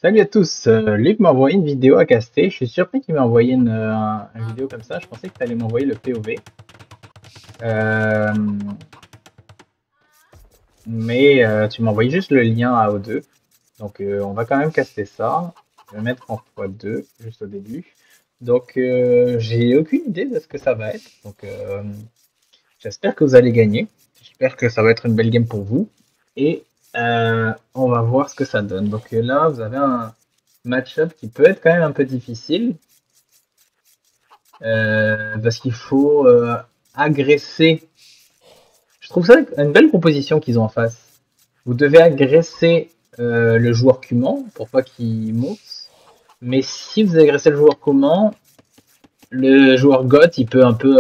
Salut à tous, Luc m'a envoyé une vidéo à caster. Je suis surpris qu'il m'ait envoyé une vidéo comme ça. Je pensais que tu allais m'envoyer le POV. Euh, mais tu m'as envoyé juste le lien à O2. Donc on va quand même caster ça. Je vais mettre en x2 juste au début. Donc j'ai aucune idée de ce que ça va être. Donc j'espère que vous allez gagner. J'espère que ça va être une belle game pour vous. Et on va voir ce que ça donne. Donc là, vous avez un match-up qui peut être quand même un peu difficile. Parce qu'il faut agresser. Je trouve ça une belle proposition qu'ils ont en face. Vous devez agresser le joueur Cuman pour pas qu'il monte. Mais si vous agressez le joueur Cuman, le joueur Goth il peut un peu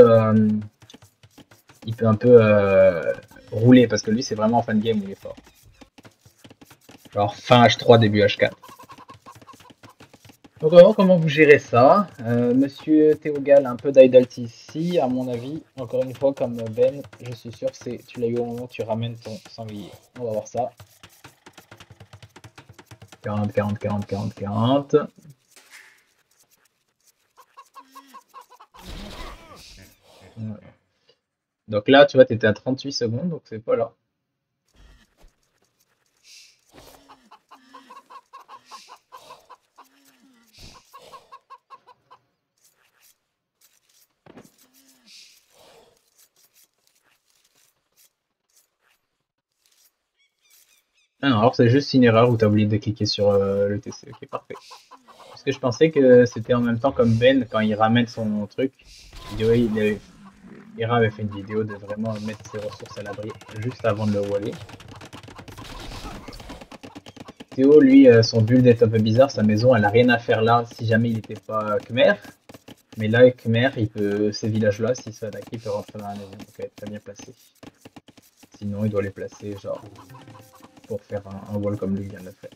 rouler parce que lui c'est vraiment en fin de game où il est fort. Genre fin H3 début H4. Donc on va voir comment vous gérez ça. Monsieur Théogal a un peu d'idalt ici, à mon avis. Encore une fois, comme Ben, je suis sûr que tu l'as eu au moment où tu ramènes ton sanglier. On va voir ça. 40, 40, 40, 40, 40. Ouais. Donc là, tu vois, tu étais à 38 secondes, donc c'est pas là. Ah non, alors c'est juste une erreur où tu as oublié de cliquer sur le TC. Ok, parfait. Parce que je pensais que c'était en même temps comme Ben quand il ramène son truc. Ira avait fait une vidéo de vraiment mettre ses ressources à l'abri juste avant de le waller. Théo, lui, son build est un peu bizarre. Sa maison, elle a rien à faire là si jamais il n'était pas Khmer. Mais là, Khmer, ces villages-là, s'ils sont attaqués, il peut rentrer dans la maison. Donc, il être très bien placé. Sinon, il doit les placer, genre, pour faire un wall comme lui vient de le faire.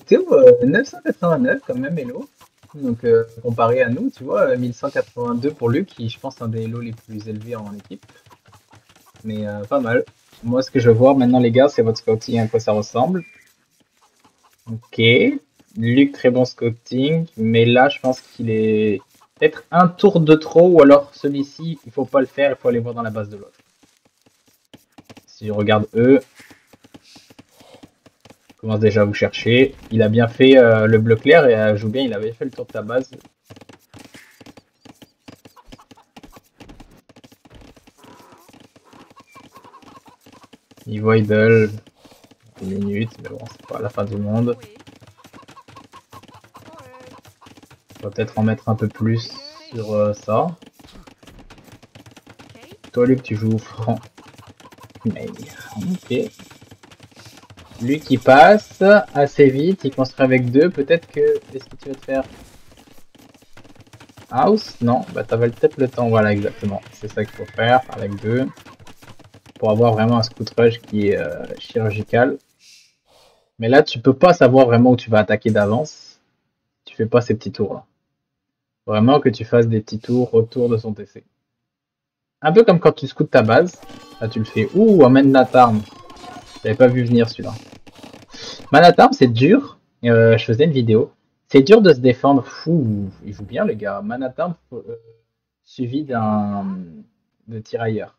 Théo, 989 quand même, hello. Donc, comparé à nous, tu vois, 1182 pour Luc, qui, je pense, un des hellos les plus élevés en équipe. Mais pas mal. Moi, ce que je veux voir maintenant, les gars, c'est votre scouting, à quoi ça ressemble. Ok. Luc, très bon scouting. Mais là, je pense qu'il est peut-être un tour de trop. Ou alors, celui-ci, il faut pas le faire. Il faut aller voir dans la base de l'autre. Si je regarde eux, je commence déjà à vous chercher. Il a bien fait le bleu clair et joue bien. Il avait fait le tour de ta base. Niveau idle, une minute. Mais bon, c'est pas la fin du monde. On va peut-être en mettre un peu plus sur ça. Toi, Luc, tu joues franc. Mais, ok. Lui qui passe assez vite, il construit avec deux. Peut-être que. Est-ce que tu vas te faire house? Non, bah t'avais peut-être le temps. Voilà, exactement. C'est ça qu'il faut faire avec deux. Pour avoir vraiment un scout rush qui est chirurgical. Mais là, tu peux pas savoir vraiment où tu vas attaquer d'avance. Tu fais pas ces petits tours là. Vraiment que tu fasses des petits tours autour de son TC. Un peu comme quand tu scoutes ta base. Là, tu le fais. Ouh, un Manatarm. J'avais pas vu venir celui-là. Manatarm, c'est dur. Je faisais une vidéo. C'est dur de se défendre. Fou, il joue bien, les gars. Manatarm suivi de tirailleur.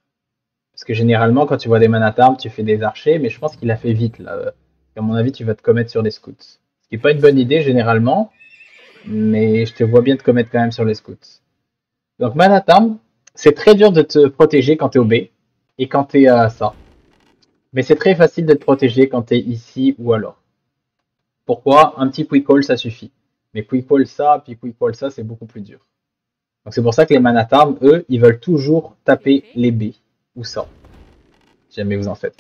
Parce que généralement, quand tu vois des Manatarm, tu fais des archers. Mais je pense qu'il a fait vite, là. À mon avis, tu vas te commettre sur des scouts. Ce qui n'est pas une bonne idée, généralement. Mais je te vois bien te commettre quand même sur les scouts. Donc, Manatarm, c'est très dur de te protéger quand tu es au B. Et quand tu es à ça. Mais c'est très facile de te protéger quand tu es ici ou alors. Pourquoi? Un petit quick call, ça suffit. Mais quick call ça, puis quick call ça, c'est beaucoup plus dur. Donc c'est pour ça que les Manatarm, eux, ils veulent toujours taper les B. Ou ça. Si jamais vous en faites.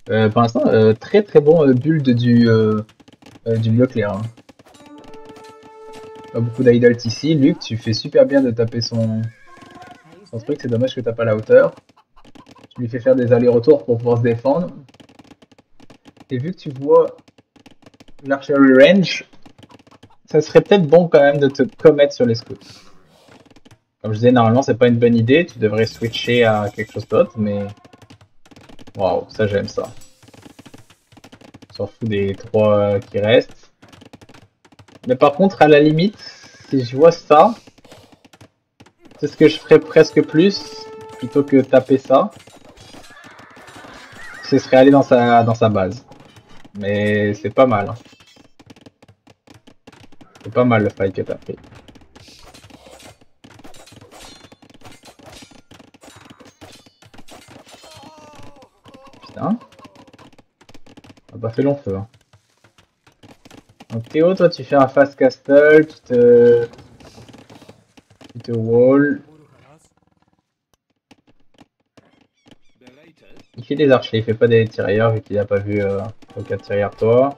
Pour l'instant, très très bon build du bleu clair. Hein. Pas beaucoup d'idalt ici. Luc, tu fais super bien de taper son truc. C'est dommage que t'as pas la hauteur. Tu lui fais faire des allers-retours pour pouvoir se défendre. Et vu que tu vois l'archery range, ça serait peut-être bon quand même de te commettre sur les scouts. Comme je disais, normalement, c'est pas une bonne idée. Tu devrais switcher à quelque chose d'autre, mais. Waouh, ça, j'aime ça. t'en fous des 3 qui restent. Mais par contre, à la limite, si je vois ça, c'est ce que je ferais presque plus, plutôt que taper ça. Ce serait aller dans sa base. Mais c'est pas mal. Hein. C'est pas mal le fight que t'as pris. Putain. On a pas fait long feu. Hein. Donc Théo, toi tu fais un fast castle, tu te wall. Il fait des archers, il fait pas des tirailleurs vu qu'il a pas vu aucun tireur toi.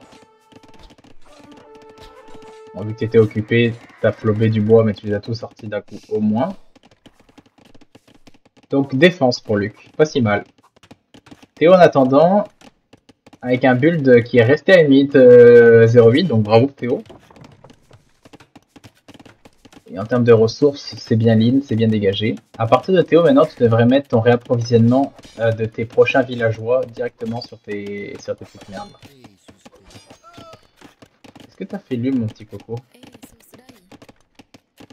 Bon, vu que tu étais occupé, tu as flobé du bois, mais tu les as tous sortis d'un coup au moins. Donc défense pour Luc, pas si mal. Théo en attendant, avec un build qui est resté à une minute 0,8, donc bravo Théo. Et en termes de ressources, c'est bien lean, c'est bien dégagé. À partir de Théo, maintenant, tu devrais mettre ton réapprovisionnement de tes prochains villageois directement sur tes petites merdes. Est-ce que tu as fait lui, mon petit coco?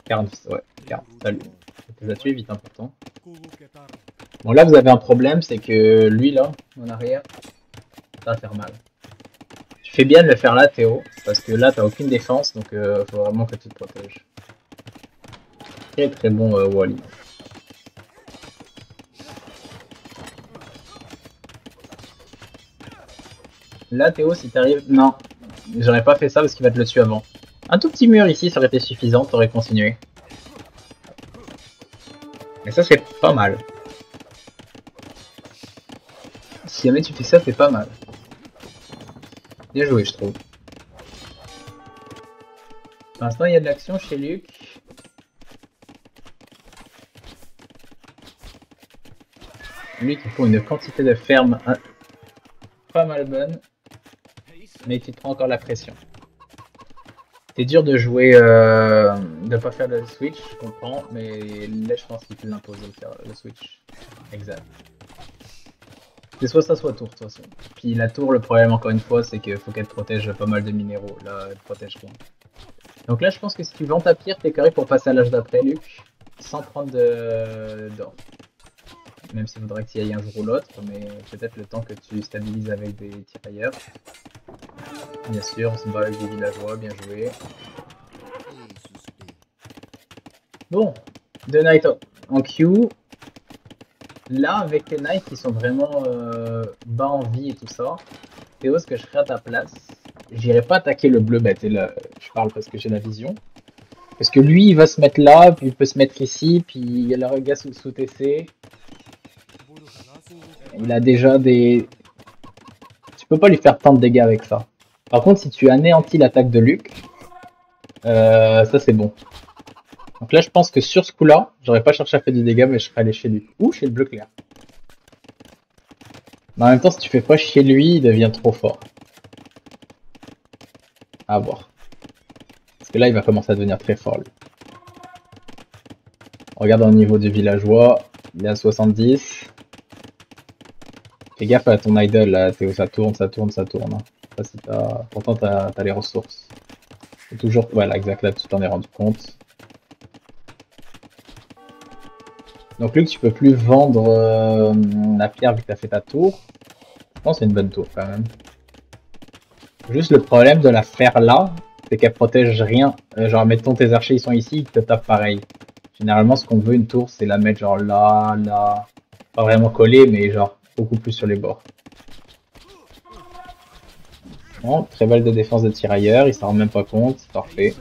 40, ouais, 40, salut. Tu les as tués vite, important. Bon, là, vous avez un problème, c'est que lui, là, en arrière, ça va faire mal. Tu fais bien de le faire là, Théo, parce que là, t'as aucune défense, donc faut vraiment que tu te protèges. Très très bon Wally. Là, Théo, si t'arrives... Non, j'aurais pas fait ça parce qu'il va te le tuer avant. Un tout petit mur ici, ça aurait été suffisant, t'aurais continué. Mais ça, c'est pas mal. Si jamais tu fais ça, c'est pas mal. Bien joué, je trouve. Pour l'instant, il y a de l'action chez Luc. Luc, il faut une quantité de ferme pas mal bonne. Mais tu te prends encore la pression. C'est dur de jouer, de pas faire le switch, je comprends, mais là je pense qu'il te l'impose de le faire, le switch. Exact. C'est soit ça, soit tour de toute façon. Puis la tour, le problème encore une fois, c'est qu'il faut qu'elle protège pas mal de minéraux. Là, elle protège rien. Donc là, je pense que si tu vends ta pierre, t'es correct pour passer à l'âge d'après, Luc, sans prendre d'or. Même s'il faudrait que tu y ailles un jour ou l'autre, mais peut-être le temps que tu stabilises avec des tirailleurs. Bien sûr, on se bat avec des villageois, bien joué. Bon, The Knight en Q. Là, avec les Knights qui sont vraiment bas en vie et tout ça, Théo, ce que je ferais à ta place, j'irai pas attaquer le bleu, bah là, je parle parce que j'ai la vision. Parce que lui, il va se mettre là, puis il peut se mettre ici, puis il y a le gars sous TC. Il a déjà des... Tu peux pas lui faire tant de dégâts avec ça. Par contre, si tu anéantis l'attaque de Luc, ça c'est bon. Donc là, je pense que sur ce coup-là, j'aurais pas cherché à faire du dégât, mais je serais allé chez lui. Ou chez le bleu clair. Mais en même temps, si tu fais pas chez lui, il devient trop fort. À voir. Parce que là, il va commencer à devenir très fort, lui. Regarde au niveau du villageois, il est à 70. Fais gaffe à ton idol, là, Théo, ça tourne, ça tourne, ça tourne. Hein. Si pourtant, t'as les ressources. C'est toujours... Voilà, exact, là, tu t'en es rendu compte. Donc Luc, tu peux plus vendre la pierre vu que tu as fait ta tour. Je pense que c'est une bonne tour quand même. Juste le problème de la faire là, c'est qu'elle protège rien. Genre mettons tes archers ils sont ici, ils te tapent pareil. Généralement ce qu'on veut une tour c'est la mettre genre là, là. Pas vraiment collée mais genre beaucoup plus sur les bords. Bon, très belle de défense de tirailleur, il s'en rend même pas compte, c'est parfait.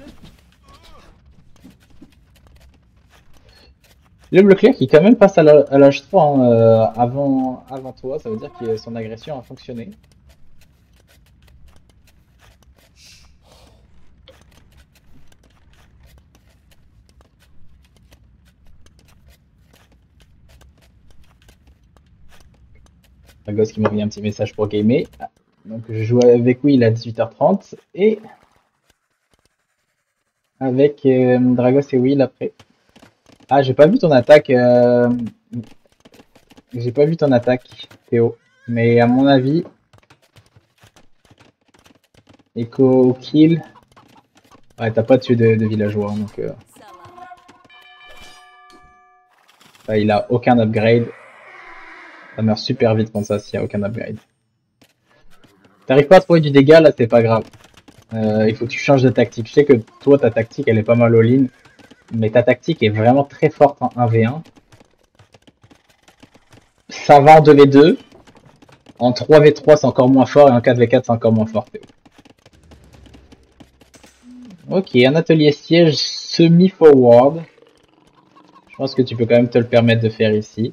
Le bleu clair qui quand même passe à l'âge 3 hein, avant toi, ça veut dire que son agression a fonctionné. Un gosse qui m'a envoyé un petit message pour gamer. Donc je joue avec Will à 18h30 et avec Dragos et Will après. Ah, j'ai pas vu ton attaque. J'ai pas vu ton attaque, Théo. Mais à mon avis, Echo kill. Ouais, t'as pas tué de villageois, donc il a aucun upgrade. Ça meurt super vite contre ça s'il y a aucun upgrade. T'arrives pas à trouver du dégât, là c'est pas grave. Il faut que tu changes de tactique. Je sais que toi ta tactique elle est pas mal all-in, mais ta tactique est vraiment très forte en 1v1. Ça va en 2v2. En 3v3 c'est encore moins fort et en 4v4 c'est encore moins fort. Ok, un atelier siège semi-forward. Je pense que tu peux quand même te le permettre de faire ici.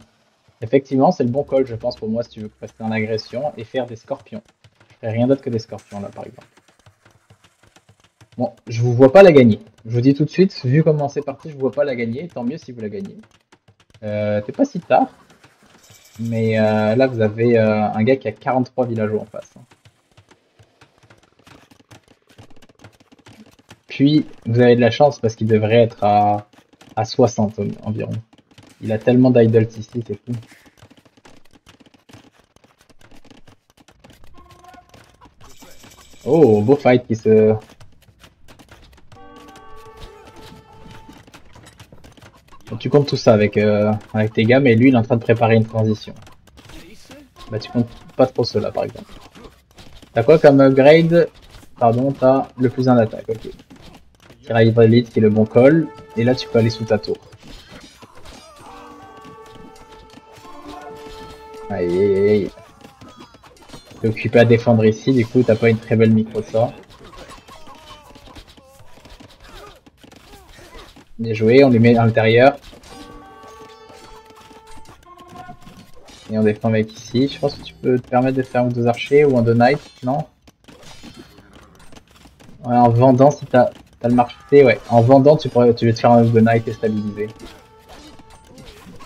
Effectivement, c'est le bon call, je pense, pour moi, si tu veux rester en agression et faire des scorpions. Je ferai rien d'autre que des scorpions, là, par exemple. Bon, je vous vois pas la gagner. Je vous dis tout de suite, vu comment c'est parti, je vous vois pas la gagner. Tant mieux si vous la gagnez. T'es pas si tard. Mais là, vous avez un gars qui a 43 villageois en face. Puis, vous avez de la chance parce qu'il devrait être à 60 environ. Il a tellement d'idols ici, c'est fou. Oh, beau fight qui se... Donc, tu comptes tout ça avec tes gars, mais lui il est en train de préparer une transition. Bah tu comptes pas trop cela par exemple. T'as quoi comme upgrade? Pardon, t'as le plus 1 d'attaque, ok. Tiraille valide qui est le bon call, et là tu peux aller sous ta tour. Aïe aïe aïe. T'es occupé à défendre ici, du coup t'as pas une très belle micro de ça. Bien joué, on les met à l'intérieur. Et on défend avec ici. Je pense que tu peux te permettre de faire un 2 archers ou un 2 knights, non? Ouais, en vendant si t'as le marché, ouais. En vendant tu vas te faire un 2 knight et stabiliser.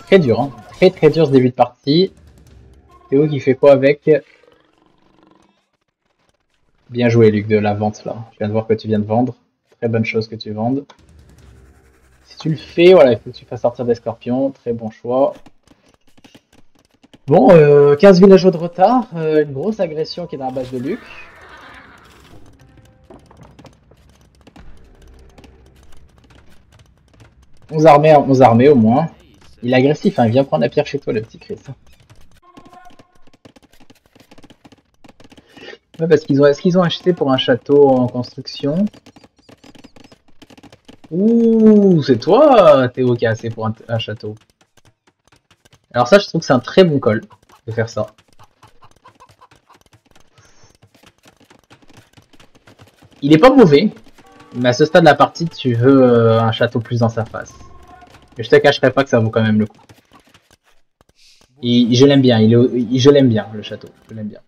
Très dur, hein. Très très dur ce début de partie. Théo qui fait quoi avec? Bien joué Luc de la vente là. Je viens de voir que tu viens de vendre. Très bonne chose que tu vendes. Si tu le fais, voilà, il faut que tu fasses sortir des scorpions. Très bon choix. Bon, 15 villageois de retard. Une grosse agression qui est dans la base de Luc. 11 armées, 11 armées au moins. Il est agressif, hein. Il vient prendre la pierre chez toi, le petit Chris. Ouais, parce qu'ils ont, est-ce qu'ils ont acheté pour un château en construction? Ouh, c'est toi, Théo, qui a assez pour un château. Alors ça, je trouve que c'est un très bon call de faire ça. Il est pas mauvais, mais à ce stade de la partie, tu veux un château plus dans sa face. Mais je te cacherai pas que ça vaut quand même le coup. Je l'aime bien, je l'aime bien, le château. Je l'aime bien.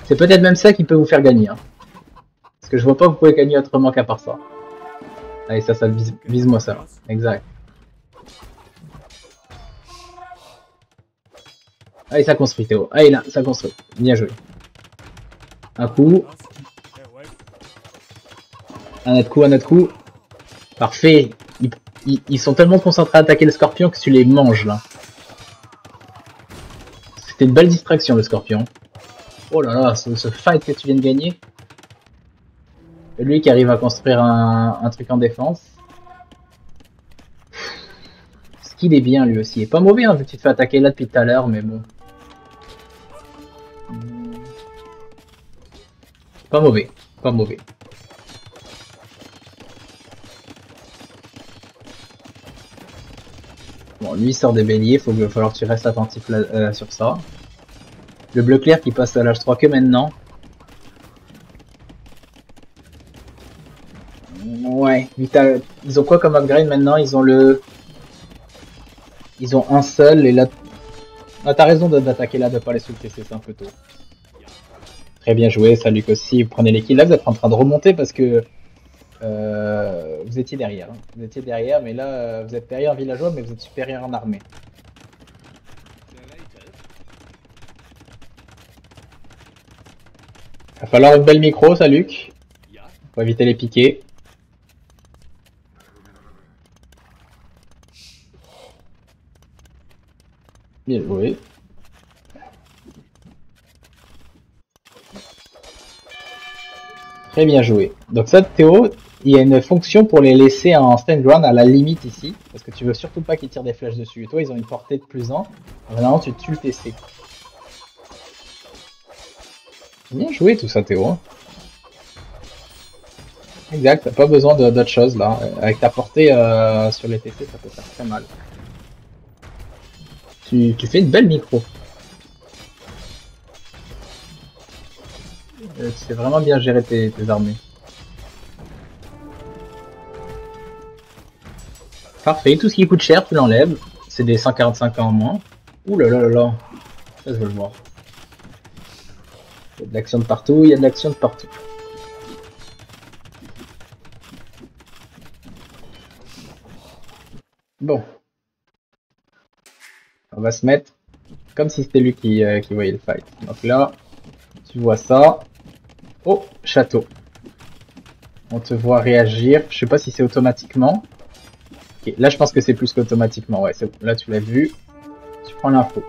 C'est peut-être même ça qui peut vous faire gagner. Hein. Parce que je vois pas que vous pouvez gagner autrement qu'à part ça. Allez, ça vise-moi ça. Exact. Allez, ça construit, Théo. Allez, là, ça construit. Bien joué. Un coup. Un autre coup, un autre coup. Parfait. Ils sont tellement concentrés à attaquer le scorpion que tu les manges, là. C'était une belle distraction, le scorpion. Oh là là, ce fight que tu viens de gagner. Et lui qui arrive à construire un truc en défense. Qu'il est bien lui aussi. Il est pas mauvais, hein, vu que tu te fais attaquer là depuis tout à l'heure, mais bon. Pas mauvais. Pas mauvais. Bon, lui il sort des béliers, il va falloir que tu restes attentif là, sur ça. Le bleu clair qui passe à l'âge 3 que maintenant. Ouais, ils ont quoi comme upgrade maintenant? Ils ont Ils ont un seul et là... Ah, t'as raison d'attaquer là, de pas les soulever, c'est un peu tôt. Très bien joué, ça Luc aussi, vous prenez les kills. Là vous êtes en train de remonter parce que vous étiez derrière. Hein. Vous étiez derrière, mais là vous êtes derrière en villageois, mais vous êtes supérieur en armée. Il va falloir une belle micro, ça Luc. Pour éviter les piquets. Bien joué. Très bien joué. Donc ça, Théo, il y a une fonction pour les laisser en stand ground à la limite ici. Parce que tu veux surtout pas qu'ils tirent des flèches dessus. Et toi, ils ont une portée de +1. Normalement, tu tues le TC. Bien joué tout ça, Théo. Exact, t'as pas besoin d'autre chose là. Avec ta portée sur les TC, ça peut faire très mal. Tu fais une belle micro. Tu sais vraiment bien gérer tes armées. Parfait, tout ce qui coûte cher, tu l'enlèves. C'est des 145 en moins. Ouh là là là là. Ça, je veux le voir. Il y a de l'action de partout, il y a de l'action de partout. Bon. On va se mettre comme si c'était lui qui voyait le fight. Donc là, tu vois ça. Oh, château. On te voit réagir. Je sais pas si c'est automatiquement. Ok, là, je pense que c'est plus qu'automatiquement. Ouais, là, tu l'as vu. Tu prends l'info.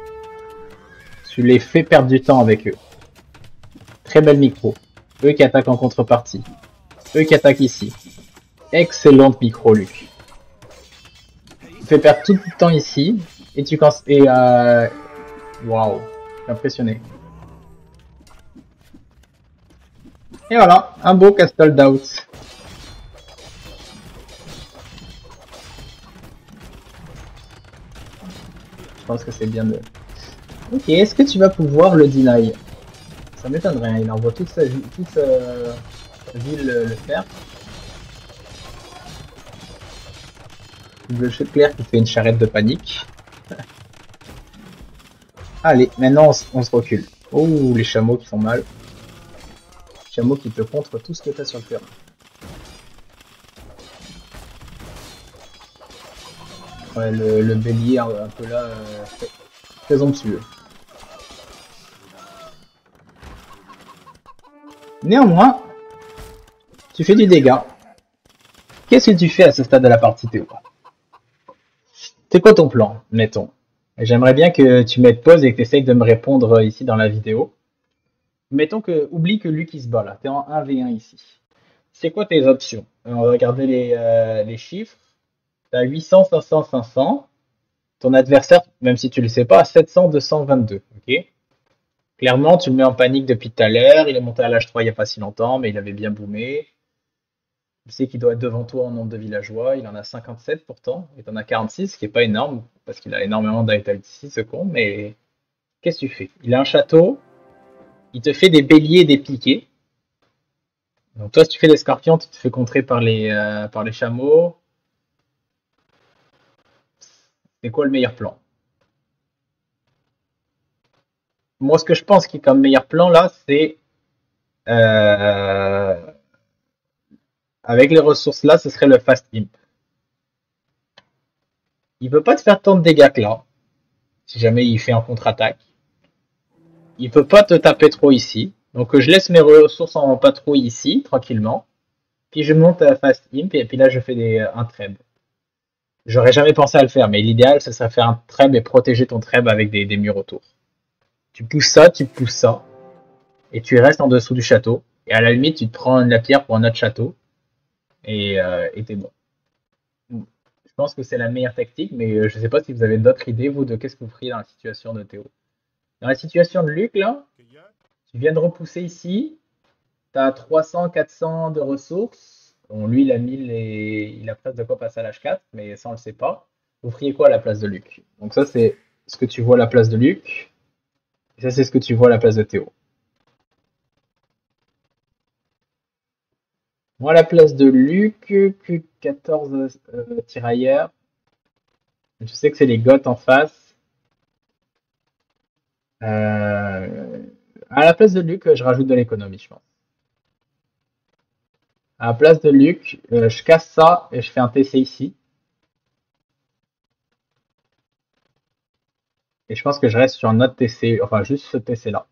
Tu les fais perdre du temps avec eux. Très belle micro. Eux qui attaquent en contrepartie. Eux qui attaquent ici. Excellente micro, Luc. Tu fais perdre tout le temps ici. Et tu cances. Et waouh. Je suis impressionné. Et voilà, un beau Castle Doubt. Je pense que c'est bien de... Ok, est-ce que tu vas pouvoir le deny? Ça m'étonnerait, hein. Il envoie toute sa ville le faire. Le jeu clair qui fait une charrette de panique. Allez, maintenant on se recule. Oh, les chameaux qui font mal. Chameaux qui te contre tout ce que tu as sur le terrain. Ouais, le bélier un peu là, très onctueux. Néanmoins, tu fais du dégât. Qu'est-ce que tu fais à ce stade de la partie, Théo? C'est quoi ton plan, mettons? J'aimerais bien que tu mettes pause et que tu essayes de me répondre ici dans la vidéo. Mettons que, oublie que Luc il se bat là, t'es en 1v1 ici. C'est quoi tes options? On va regarder les chiffres. T'as 800, 500, 500. Ton adversaire, même si tu le sais pas, a 700, 222. Ok? Clairement, tu le mets en panique depuis tout à l'heure. Il est monté à l'H3 il n'y a pas si longtemps, mais il avait bien boomé. Tu sais qu'il doit être devant toi en nombre de villageois. Il en a 57 pourtant. Et t'en as 46, ce qui est pas énorme, parce qu'il a énormément d'ici, ce con. Mais qu'est-ce que tu fais? Il a un château. Il te fait des béliers et des piquets. Donc toi, si tu fais des scorpions, tu te fais contrer par les chameaux. C'est quoi le meilleur plan? Moi, ce que je pense qui est comme meilleur plan là, c'est euh, avec les ressources là, ce serait le fast imp. Il peut pas te faire tant de dégâts que là, si jamais il fait un contre-attaque. Il peut pas te taper trop ici. Donc je laisse mes ressources en patrouille ici, tranquillement. Puis je monte à fast imp et puis là je fais un treb. J'aurais jamais pensé à le faire, mais l'idéal ce serait faire un treb et protéger ton treb avec des murs autour. Tu pousses ça, et tu restes en dessous du château. Et à la limite, tu te prends la pierre pour un autre château, et t'es bon. Je pense que c'est la meilleure tactique, mais je sais pas si vous avez d'autres idées, vous, de qu'est-ce que vous feriez dans la situation de Théo. Dans la situation de Luc, là, tu viens de repousser ici, tu as 300, 400 de ressources. Bon, lui, il a 1000 et il a presque de quoi passer à l'H4, mais ça, on le sait pas. Vous feriez quoi à la place de Luc? Donc ça, c'est ce que tu vois à la place de Luc, et ça, c'est ce que tu vois à la place de Théo. Moi, à la place de Luc, plus 14 tirailleurs. Je sais que c'est les Goths en face. À la place de Luc, je rajoute de l'économie, je pense. À la place de Luc, je casse ça et je fais un TC ici. Et je pense que je reste sur un autre TC, enfin juste ce TC là.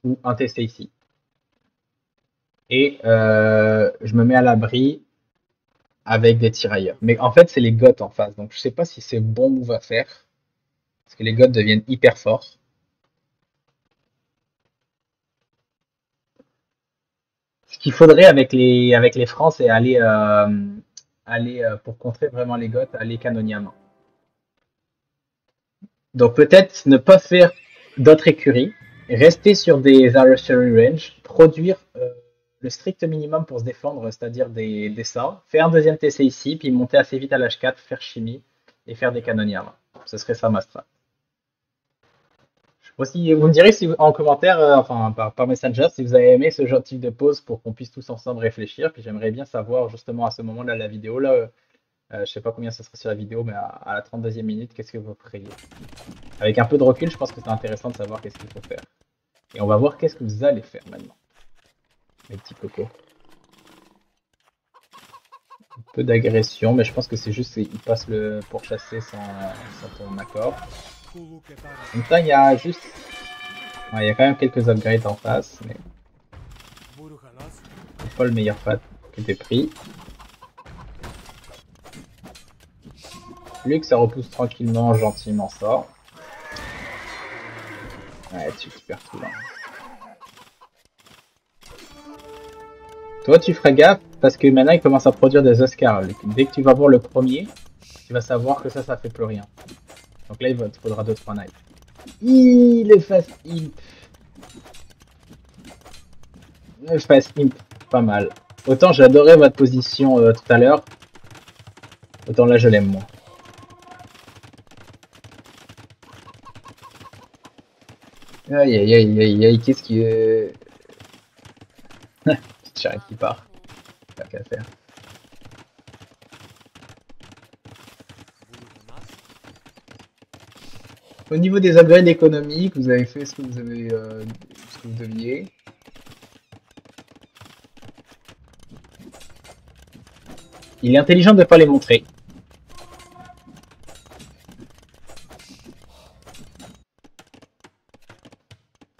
Ou un TC ici. Et je me mets à l'abri avec des tirailleurs. Mais en fait, c'est les Goths en face. Donc je sais pas si c'est bon move à faire. Parce que les Goths deviennent hyper forts. Ce qu'il faudrait avec les francs, c'est aller pour contrer vraiment les Goths, aller canoniam. Donc peut-être ne pas faire d'autres écuries, rester sur des archery range, produire le strict minimum pour se défendre, c'est-à-dire des sorts, faire un deuxième TC ici, puis monter assez vite à l'H4, faire chimie et faire des canonières. Ce serait ça ma strat. Je sais pas si vous me direz si en commentaire, enfin par Messenger, si vous avez aimé ce genre de type de pause pour qu'on puisse tous ensemble réfléchir. Puis j'aimerais bien savoir justement à ce moment-là la vidéo là, je sais pas combien ça sera sur la vidéo, mais à la 32e minute, qu'est-ce que vous feriez? Avec un peu de recul, je pense que c'est intéressant de savoir qu'est-ce qu'il faut faire. Et on va voir qu'est-ce que vous allez faire maintenant, mes petits cocos. Un peu d'agression, mais je pense que c'est juste qu'il passe le pourchasser sans ton accord. En même temps, il y a juste... Ouais, il y a quand même quelques upgrades en face, mais... C'est pas le meilleur pad que t'es pris. Luc, ça repousse tranquillement, gentiment ça. Ouais, tu perds tout là. Toi, tu feras gaffe parce que maintenant il commence à produire des Oscars. Dès que tu vas voir le premier, tu vas savoir que ça fait plus rien. Donc là, il te faudra 2-3 knights. Il est fast imp. Le fast imp, pas mal. Autant j'adorais votre position tout à l'heure, autant là je l'aime moins. Aïe aïe aïe aïe aïe, qu'est-ce qui est... Petite charrette qui part. Pas qu'à faire. Au niveau des upgrades économiques, vous avez fait ce que vous avez, ce que vous deviez. Il est intelligent de ne pas les montrer.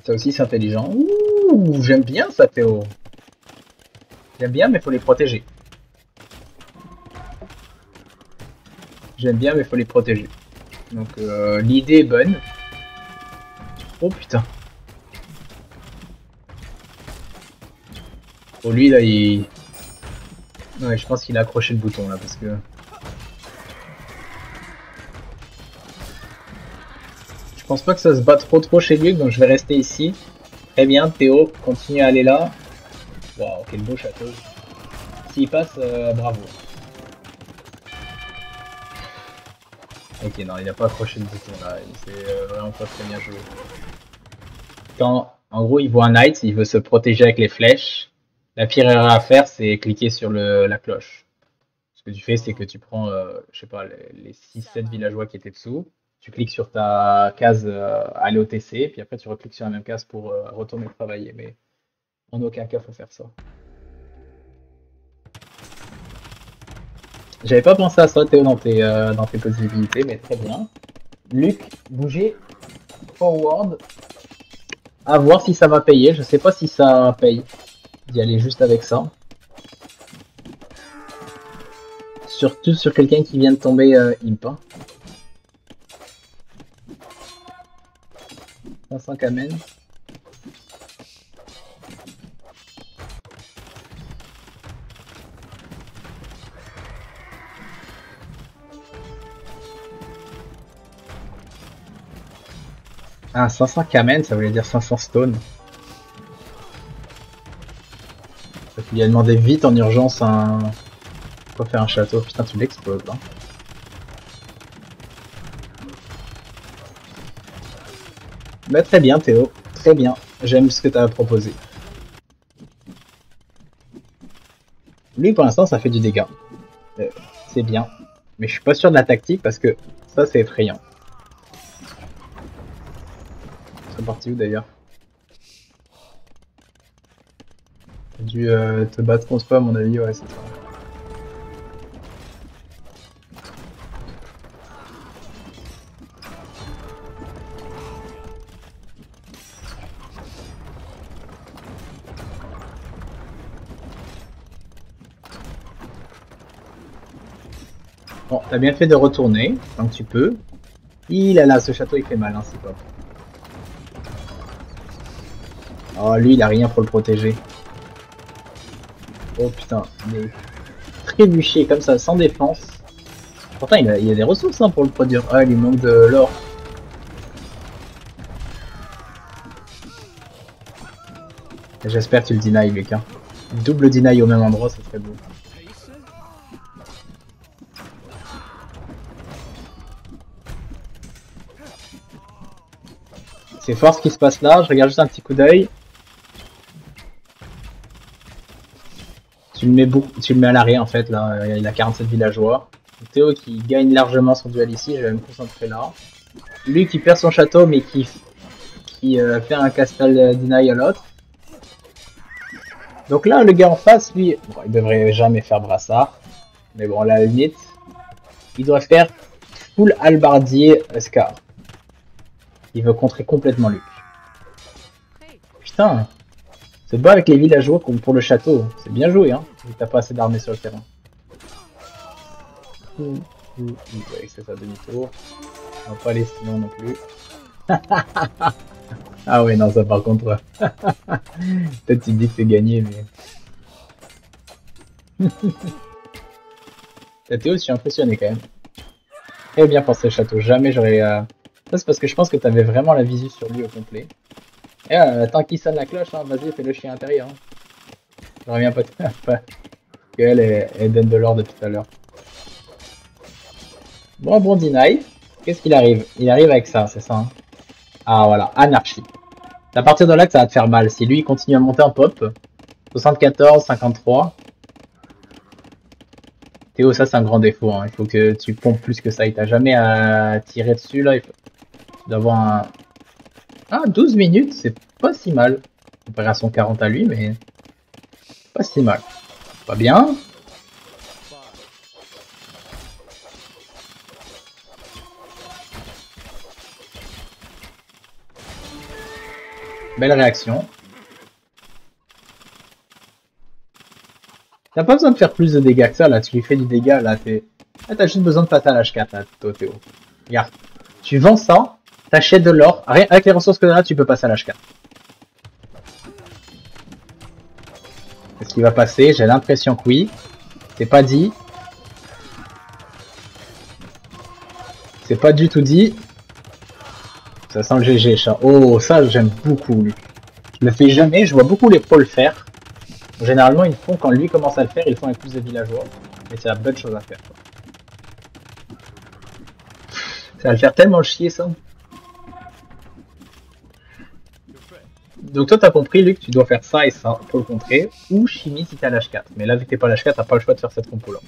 Ça aussi c'est intelligent. Ouh, j'aime bien ça Théo. J'aime bien mais faut les protéger. J'aime bien mais faut les protéger. Donc l'idée est bonne. Oh putain. Oh lui là il... Ouais je pense qu'il a accroché le bouton là parce que... Je pense pas que ça se bat trop chez lui donc je vais rester ici. Très bien Théo, continue à aller là. Waouh quel beau château. S'il passe, bravo. Ok, non, il n'a pas accroché le bouton là, c'est vraiment pas très bien joué. Quand, en gros, il voit un knight, il veut se protéger avec les flèches. La pire erreur à faire, c'est cliquer sur la cloche. Ce que tu fais, c'est que tu prends, je sais pas, les 6-7 villageois qui étaient dessous. Tu cliques sur ta case aller au TC, puis après tu recliques sur la même case pour retourner travailler. Mais en aucun cas, faut faire ça. J'avais pas pensé à ça, Théo, dans tes possibilités, mais très bien. Luc, bougez forward. À voir si ça va payer. Je sais pas si ça paye d'y aller juste avec ça. Surtout sur quelqu'un qui vient de tomber imp. 500 kamen. Ah, 500 kamen, ça voulait dire 500 stone. Il a demandé vite en urgence un... Pour faire un château. Putain, tu l'exploses là. Bah, très bien Théo, très bien. J'aime ce que tu as proposé. Lui pour l'instant ça fait du dégât. C'est bien. Mais je suis pas sûr de la tactique parce que ça c'est effrayant. C'est parti où d'ailleurs? T'as dû te battre contre eux à mon avis, ouais c'est ça. Bon, t'as bien fait de retourner, tant que tu peux. Il a là, ce château il fait mal, hein, c'est pas. Oh, lui il a rien pour le protéger. Oh putain, il est trébuché comme ça, sans défense. Pourtant, il y a des ressources hein, pour le produire. Ah, il lui manque de l'or. J'espère que tu le deny, Luc. Hein. Double deny au même endroit, ça serait beau. C'est fort ce qui se passe là, je regarde juste un petit coup d'œil. Tu le mets à l'arrêt en fait, là, il a 47 villageois. Théo qui gagne largement son duel ici, je vais me concentrer là. Lui qui perd son château mais qui fait un castle deny à l'autre. Donc là, le gars en face, lui, bon, il devrait jamais faire brassard. Mais bon, à la limite, il doit faire full halbardier Scar. Il veut contrer complètement Luc. Putain, se bat avec les villageois comme pour le château. C'est bien joué, hein. T'as pas assez d'armées sur le terrain. Ouais, c'est ça, demi-tour. On va pas les sinon non plus. Ah ouais, non, ça par contre. Peut-être tu dis que c'est gagné, mais. Théo, je suis impressionné quand même. Très bien pensé le château. Jamais j'aurais. Ça, c'est parce que je pense que tu avais vraiment la visu sur lui au complet. Et tant qu'il sonne la cloche, hein, vas-y, fais le chien intérieur. Hein. Je reviens pas qu'elle elle donne de l'or depuis tout à l'heure. Bon, deny. Qu'est-ce qu'il arrive? Il arrive avec ça, c'est ça. Hein. Ah voilà, anarchie. C'est à partir de là que ça va te faire mal. Si lui il continue à monter en pop, 74, 53. Théo, ça c'est un grand défaut. Hein. Il faut que tu pompes plus que ça. Il t'a jamais à tirer dessus là. Il faut d'avoir un. Ah, 12 minutes, c'est pas si mal. Comparé à son 40 à lui, mais pas si mal. Pas bien. Belle réaction. T'as pas besoin de faire plus de dégâts que ça, là. Tu lui fais du dégât, là. Là, t'as juste besoin de fatal H4, là, Théo. Regarde. Tu vends ça, t'achètes de l'or. Avec les ressources que t'as là, tu peux passer à l'H4. Est-ce qu'il va passer? J'ai l'impression que oui. C'est pas dit. C'est pas du tout dit. Ça sent le GG, chat. Oh, ça, j'aime beaucoup, lui. Je le fais jamais, je vois beaucoup les pros le faire. Généralement, ils font, quand lui commence à le faire, ils font avec plus de villageois. Mais c'est la bonne chose à faire. Quoi. Ça va le faire tellement chier, ça. Donc toi, t'as compris, Luc, tu dois faire ça et ça pour le contrer. Ou chimie si t'as l'H4. Mais là, vu que t'es pas l'H4, t'as pas le choix de faire cette compo-là.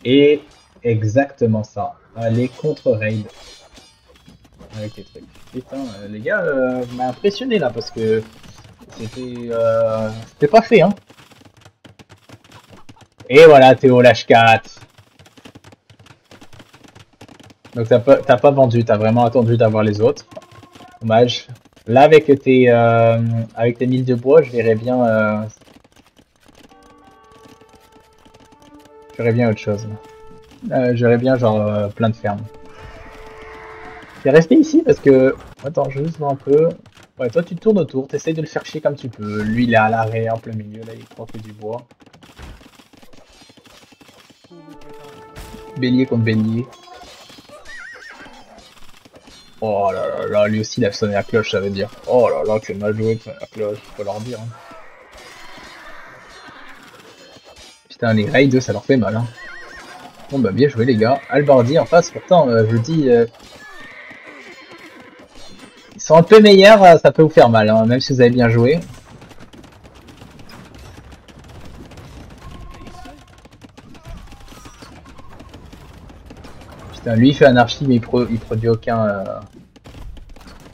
Et exactement ça. Allez, contre-raid. Avec les trucs. Putain, les gars, vous m'avez impressionné là, parce que c'était pas fait, hein. Et voilà, Théo, l'H4. Donc t'as pas vendu, t'as vraiment attendu d'avoir les autres. Dommage. Là, avec tes 1000 de bois, je verrais bien... j'aurais bien autre chose. J'aurais bien genre plein de fermes. T'es resté ici parce que... Attends, je vais juste voir un peu... Ouais, toi tu tournes autour, t'essayes de le faire chier comme tu peux. Lui il est à l'arrêt, en plein milieu, là il prend que du bois. Bélier contre bélier. Oh là là là, lui aussi il a sonné la cloche, ça veut dire. Oh là là, que c'est mal joué de sonner la cloche, faut leur dire. Hein. Putain, les raids 2 ça leur fait mal. Hein. Bon bah bien joué les gars. Halbardier en face, pourtant je vous dis... Ils sont un peu meilleurs, ça peut vous faire mal, hein, même si vous avez bien joué. Putain, lui il fait anarchie, mais il produit aucun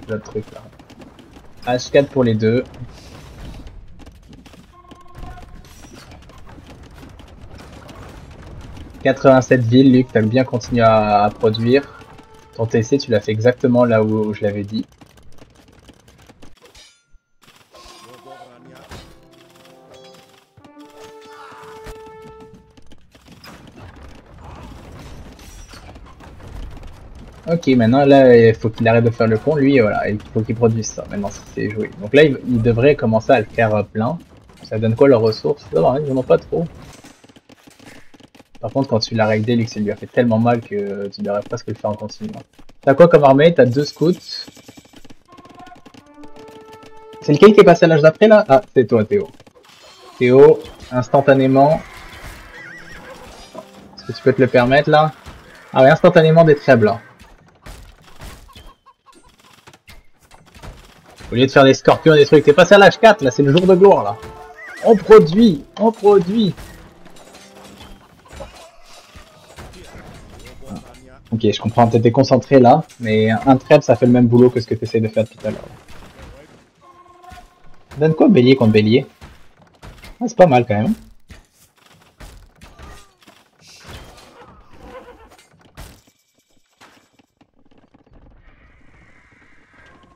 autre truc là. H4 pour les deux. « 87 villes, Luc, t'as bien continué à produire. Ton TC, tu l'as fait exactement là où je l'avais dit. Ok, maintenant là, il faut qu'il arrête de faire le con, lui, voilà, il faut qu'il produise ça, maintenant si c'est joué. Donc là, il devrait commencer à le faire plein. Ça donne quoi leurs ressources? Ça va, ils en ont pas trop. Par contre, quand tu l'as raidé, lui, ça lui a fait tellement mal que tu devrais presque le faire en continu. T'as quoi comme armée? T'as 2 scouts. C'est lequel qui est passé à l'âge d'après là? Ah, c'est toi, Théo. Théo, instantanément. Est-ce que tu peux te le permettre là? Ah ouais, instantanément des trèbes là. Au lieu de faire des scorpions et des trucs, t'es passé à l'âge 4 là, c'est le jour de gloire là. On produit, on produit. Ok, je comprends, t'étais concentré là, mais un trèbe ça fait le même boulot que ce que t'essayes de faire tout à l'heure. Donne quoi bélier contre bélier? Ah, c'est pas mal quand même.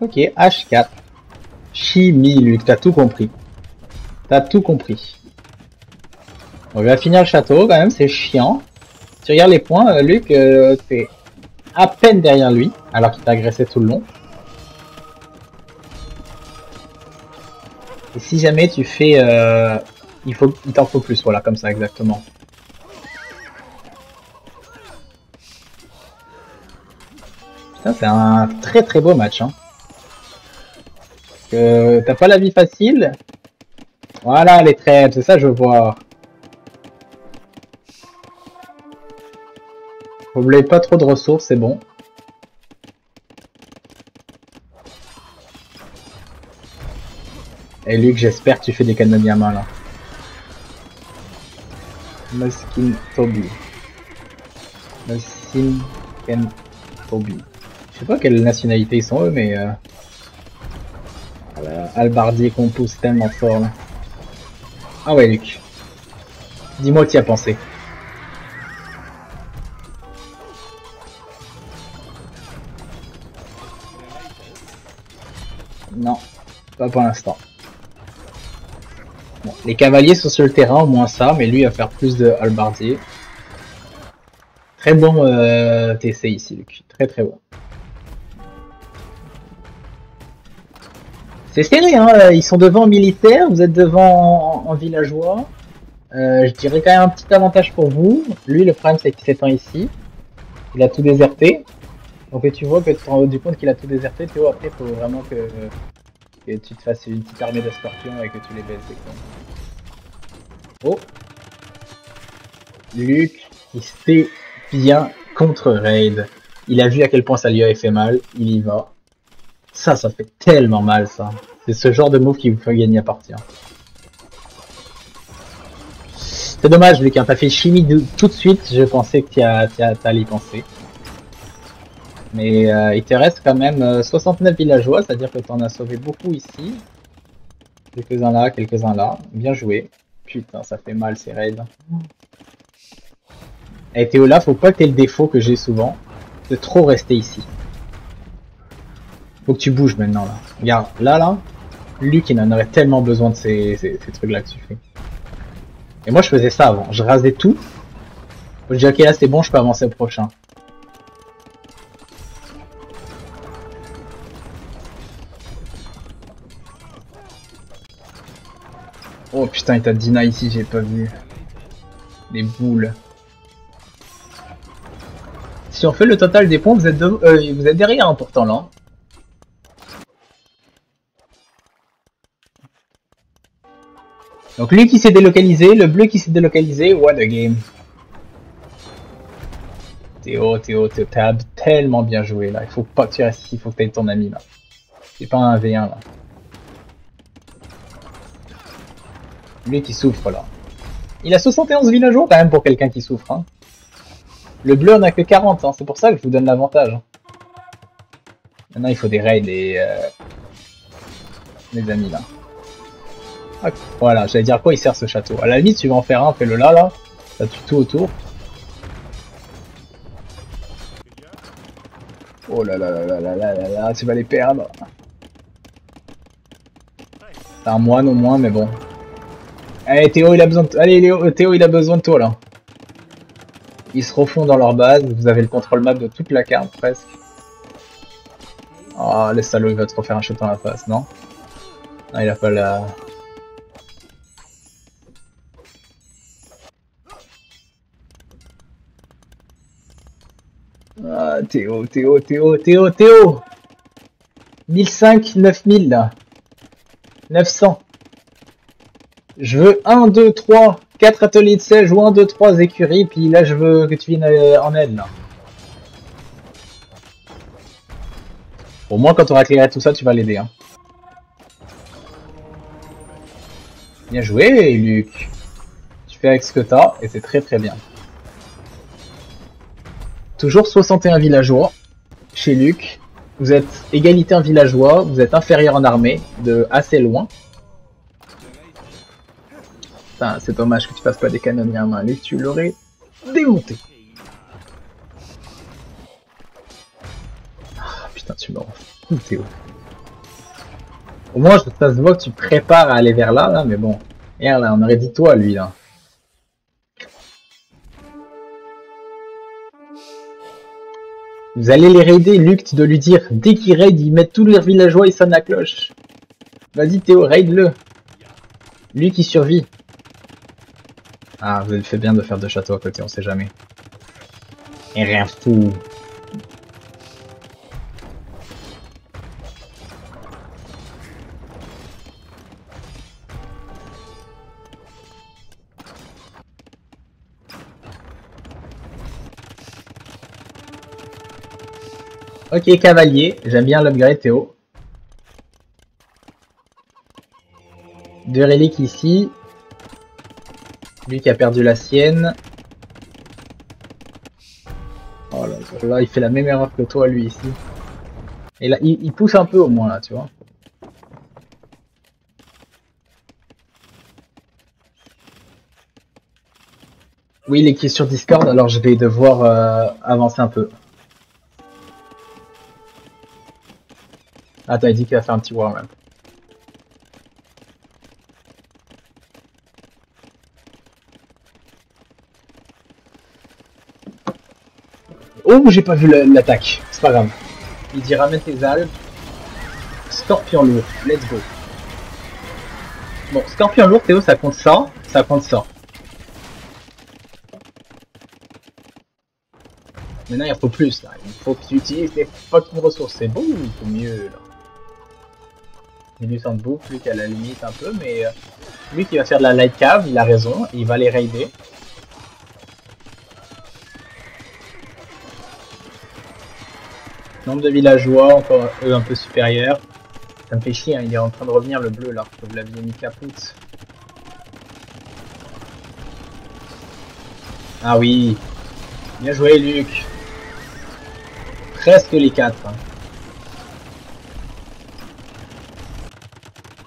Ok, H4. Chimie, Luc, t'as tout compris. T'as tout compris. On va finir le château quand même, c'est chiant. Tu regardes les points, Luc, t'es à peine derrière lui, alors qu'il t'a agressé tout le long. Et si jamais tu fais... il t'en faut plus, voilà, comme ça, exactement. Putain, c'est un très très beau match, hein. T'as pas la vie facile. Voilà, les trêves, c'est ça que je vois. Vous voulez pas trop de ressources, c'est bon. Et Luc, j'espère que tu fais des canonniers à main là. Muskin Toby. Muskin Toby. Je sais pas quelle nationalité ils sont eux, mais Albardier qu'on pousse tellement fort là. Ah ouais, Luc. Dis-moi que tu y as pensé. Non, pas pour l'instant. Bon, les cavaliers sont sur le terrain, au moins ça, mais lui va faire plus de halbardier. Très bon TC ici, Luc. Très très bon. C'est serré, hein. Ils sont devant en militaire, vous êtes devant en villageois. Je dirais quand même un petit avantage pour vous. Lui, le problème, c'est qu'il s'étend ici. Il a tout déserté. Donc tu vois que tu te rends rendu compte qu'il a tout déserté. Théo, après, il faut vraiment que tu te fasses une petite armée de scorpions et que tu les baisses. Oh, Luc, il sait bien contre raid. Il a vu à quel point ça lui avait fait mal. Il y va. Ça fait tellement mal, ça. C'est ce genre de move qui vous fait gagner à partir. C'est dommage, Luc, hein, t'as fait chimie tout de suite. Je pensais que t'allais y penser. Mais il te reste quand même 69 villageois, c'est-à-dire que t'en as sauvé beaucoup ici. Quelques-uns là, quelques-uns là. Bien joué. Putain, ça fait mal ces raids. Et Théo, là, faut pas que t'aies le défaut que j'ai souvent, de trop rester ici. Faut que tu bouges maintenant là. Regarde, là, Luc il en aurait tellement besoin de ces trucs là que tu fais. Et moi je faisais ça avant, je rasais tout. Je dis ok là c'est bon, je peux avancer au prochain. Oh putain, il t'a dina ici, j'ai pas vu. Les boules. Si on fait le total des points, vous êtes derrière hein, pourtant là. Donc lui qui s'est délocalisé, le bleu qui s'est délocalisé, what a game. Théo, t'as tellement bien joué là. Il faut pas que tu restes ici, il faut que tu aies ton ami là. C'est pas un V1 là. Lui qui souffre là. Il a 71 villageois quand même pour quelqu'un qui souffre. Hein. Le bleu en a que 40, hein. C'est pour ça que je vous donne l'avantage. Maintenant il faut des raids et les amis là. Ah, voilà, j'allais dire quoi il sert ce château. À la limite tu vas en faire un, fais-le là. Ça tue tout autour. Oh là là là là là là là là, tu vas les perdre. T'as un moine au moins, mais bon. Allez Théo il a besoin de... Allez Léo, Théo il a besoin de toi là. Ils se refont dans leur base, vous avez le contrôle map de toute la carte presque. Oh le salaud il va te refaire un shot dans la face, non? Non il a pas la... Théo, Théo, Théo, Théo, Théo. 1005, 9000 là. 900. Je veux 1, 2, 3, 4 ateliers de sèche ou 1, 2, 3 écuries, puis là je veux que tu viennes en aide là. Au moins quand tu auras éclairé tout ça, tu vas l'aider. Hein. Bien joué, Luc. Tu fais avec ce que t'as, et c'est très très bien. Toujours 61 villageois chez Luc. Vous êtes égalité en villageois, vous êtes inférieur en armée, de assez loin. Enfin, c'est dommage que tu fasses pas des canonniers à main, Luc, tu l'aurais démonté. Ah putain, tu m'en fous, Théo. Au moins, ça se voit que tu te prépares à aller vers là, mais bon. Regarde là, on aurait dit toi, lui, là. Vous allez les raider, Luc, tu dois lui dire, dès qu'il raid, ils mettent tous leurs villageois, ils sonnent la cloche. Vas-y Théo, raid-le. Lui qui survit. Ah, vous avez fait bien de faire 2 châteaux à côté, on sait jamais. Et rien fou. Ok, cavalier, j'aime bien l'upgrade Théo. 2 reliques ici. Lui qui a perdu la sienne. Oh là, il fait la même erreur que toi lui ici. Et là, il pousse un peu au moins là, tu vois. Oui, il est qui est sur Discord, alors je vais devoir avancer un peu. Attends, il dit qu'il va faire un petit warm-up. Oh, j'ai pas vu l'attaque. C'est pas grave. Il dit ramène tes albes. Scorpion lourd. Let's go. Bon, scorpion lourd, Théo, ça compte ça. Ça compte ça. Maintenant, il faut plus. Là. Il faut que tu utilises tes fucking ressources. C'est beau ou il faut mieux là. Il lui semble beau, lui qui a la limite un peu, mais lui qui va faire de la light cave, il a raison. Il va les raider. Nombre de villageois, encore eux un peu supérieurs. Ça me fait chier, hein, il est en train de revenir le bleu là, que vous l'aviez mis capoute. Ah oui, bien joué Luc. Presque les 4. Hein.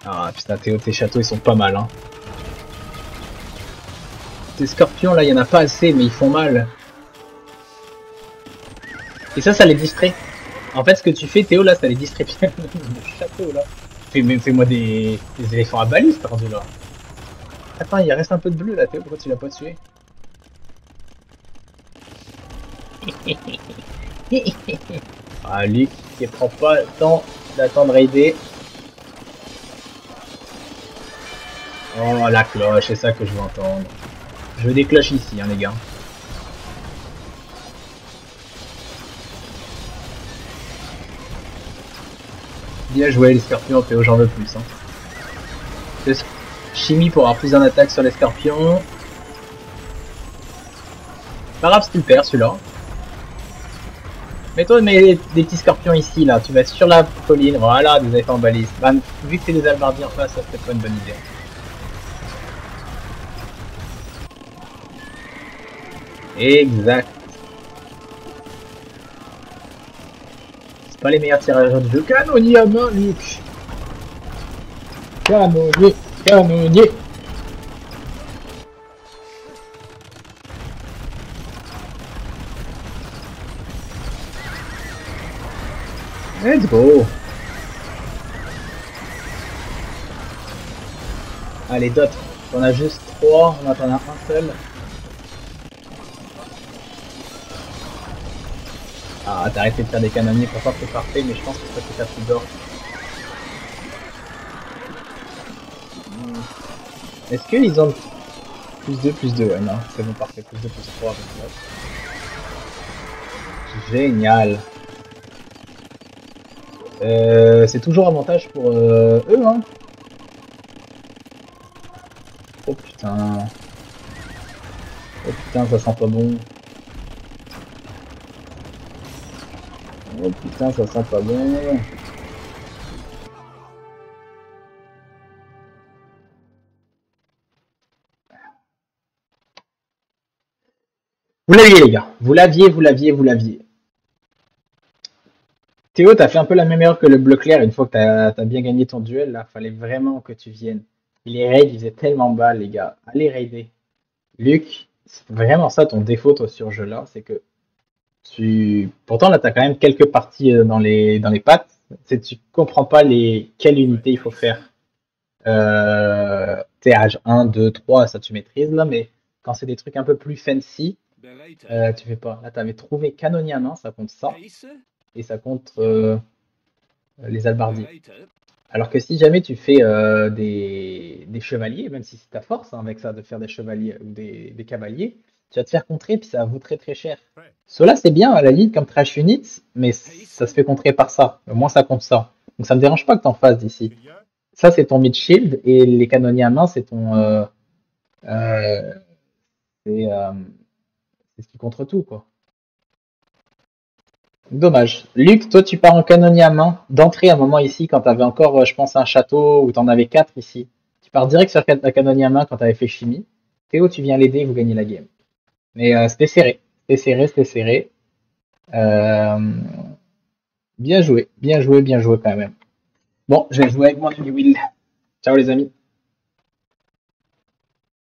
Ah putain Théo, tes châteaux ils sont pas mal. Hein. Tes scorpions là, il y en a pas assez, mais ils font mal. Et ça les distrait. En fait, ce que tu fais, Théo, là, ça les distrait bien le château, là. Fais-moi des éléphants à balise, perdu, là. Attends, il reste un peu de bleu, là, Théo, pourquoi tu l'as pas tué? Ah, Luc, qui prend pas le temps d'attendre raider. Oh, la cloche, c'est ça que je veux entendre. Je veux des cloches ici, hein, les gars. Bien joué les scorpions, Théo, j'en veux plus. Hein. Chimie pour avoir plus d'un attaque sur les scorpions. Pas grave si tu le perds celui-là. Mets-toi des petits scorpions ici là, tu vas sur la colline, voilà, des éléphants en balise. Bah, vu que t'es des albardiers en face, ça serait pas une bonne idée. Exact. Pas les meilleurs tireurs du jeu. Canonnier à main, Luc. Canonnier, canonnier. Let's go. Allez, d'autres. On a juste 3, on en a un seul. Ah, t'as arrêté de faire des canonniers, pourtant c'est parfait, mais je pense que c'est parce que t'as plus d'or. Est-ce qu'ils ont plus 2, plus 2? Ouais, non, c'est bon, parfait, plus 2, plus 3. Génial. C'est toujours avantage pour eux, hein. Oh putain. Oh putain, ça sent pas bon. Oh putain, ça sent pas bon. Vous l'aviez, les gars. Vous l'aviez, vous l'aviez, vous l'aviez. Théo, t'as fait un peu la même erreur que le bleu clair une fois que t'as bien gagné ton duel. Là, fallait vraiment que tu viennes. Les raids, ils faisaient tellement bas, les gars. Allez raider. Luc, c'est vraiment ça ton défaut, toi, sur ce jeu-là. C'est que Pourtant, là, t'as quand même quelques parties dans les pattes. C'est que tu comprends pas quelle unité il faut faire. TH 1, 2, 3, ça tu maîtrises là, mais quand c'est des trucs un peu plus fancy, tu fais pas. Là, t'avais trouvé Canonnier à main, ça compte ça, et ça compte les albardiers. Alors que si jamais tu fais des chevaliers, même si c'est ta force hein, avec ça de faire des chevaliers ou des cavaliers, tu vas te faire contrer puis ça vaut très très cher. Cela c'est bien à la limite comme trash unit, mais ça se fait contrer par ça. Au moins ça compte ça. Donc ça me dérange pas que t'en fasses d'ici. Ça c'est ton mid shield et les canonniers à main c'est ton euh, c'est euh, c'est ce qui contre tout quoi. Dommage. Luc, toi tu pars en canonnier à main d'entrée à un moment ici quand t'avais encore je pense un château ou t'en avais 4 ici. Tu pars direct sur la canonnier à main quand t'avais fait chimie. Théo tu viens l'aider, vous gagnez la game. Mais c'était serré. C'était serré, c'était serré. Euh, bien joué, bien joué, bien joué quand même. Bon, je vais jouer avec mon ami Will. Ciao les amis.